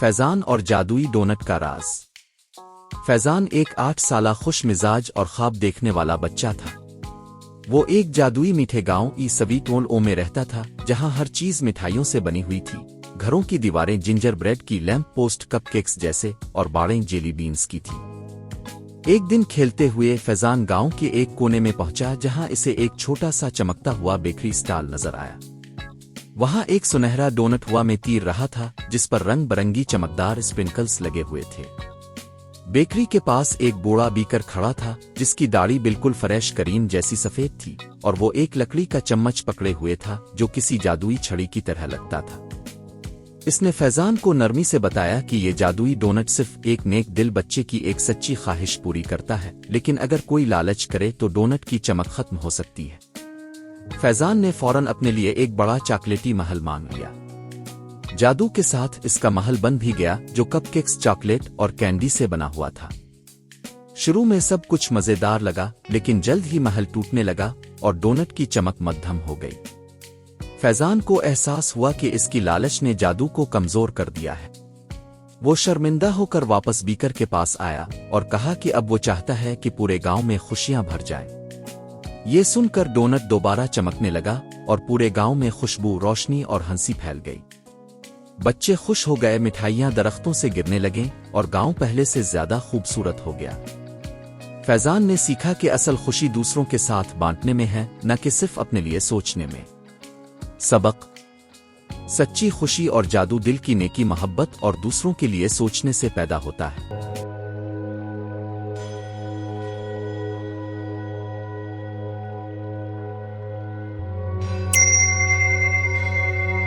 فیضان اور جادوئی ڈونٹ کا راز۔ فیضان ایک 8 سالہ خوش مزاج اور خواب دیکھنے والا بچہ تھا۔ وہ ایک جادوئی میٹھے گاؤں سویٹ او میں رہتا تھا، جہاں ہر چیز مٹھائیوں سے بنی ہوئی تھی۔ گھروں کی دیواریں جنجر بریڈ کی لیمپ پوسٹ کپ کیکس جیسے اور باڑیں جیلی بینز کی تھی۔ ایک دن کھیلتے ہوئے فیضان گاؤں کے ایک کونے میں پہنچا، جہاں اسے ایک چھوٹا سا چمکتا ہوا بیکری سٹال نظر آیا۔ وہاں ایک سنہرا ڈونٹ ہوا میں تیر رہا تھا، جس پر رنگ برنگی چمکدار اسپرنکلز لگے ہوئے تھے۔ بیکری کے پاس ایک بوڑھا بیکر کھڑا تھا، جس کی داڑھی بالکل فریش کریم جیسی سفید تھی، اور وہ ایک لکڑی کا چمچ پکڑے ہوئے تھا جو کسی جادوئی چھڑی کی طرح لگتا تھا۔ اس نے فیضان کو نرمی سے بتایا کہ یہ جادوئی ڈونٹ صرف ایک نیک دل بچے کی ایک سچی خواہش پوری کرتا ہے، لیکن اگر کوئی لالچ کرے تو ڈونٹ کی چمک ختم ہو سکتی ہے۔ فیضان نے فوراً اپنے لیے ایک بڑا چاکلیٹی محل مانگ لیا۔ جادو کے ساتھ اس کا محل بن بھی گیا، جو کپ کیکس، چاکلیٹ اور کینڈی سے بنا ہوا تھا۔ شروع میں سب کچھ مزیدار لگا، لیکن جلد ہی محل ٹوٹنے لگا اور ڈونٹ کی چمک مدھم ہو گئی۔ فیضان کو احساس ہوا کہ اس کی لالچ نے جادو کو کمزور کر دیا ہے۔ وہ شرمندہ ہو کر واپس بیکر کے پاس آیا اور کہا کہ اب وہ چاہتا ہے کہ پورے گاؤں میں خوشیاں بھر جائیں۔ یہ سن کر ڈونٹ دوبارہ چمکنے لگا اور پورے گاؤں میں خوشبو، روشنی اور ہنسی پھیل گئی۔ بچے خوش ہو گئے، مٹھائیاں درختوں سے گرنے لگیں اور گاؤں پہلے سے زیادہ خوبصورت ہو گیا۔ فیضان نے سیکھا کہ اصل خوشی دوسروں کے ساتھ بانٹنے میں ہے، نہ کہ صرف اپنے لیے سوچنے میں۔ سبق: سچی خوشی اور جادو دل کی نیکی، محبت اور دوسروں کے لیے سوچنے سے پیدا ہوتا ہے۔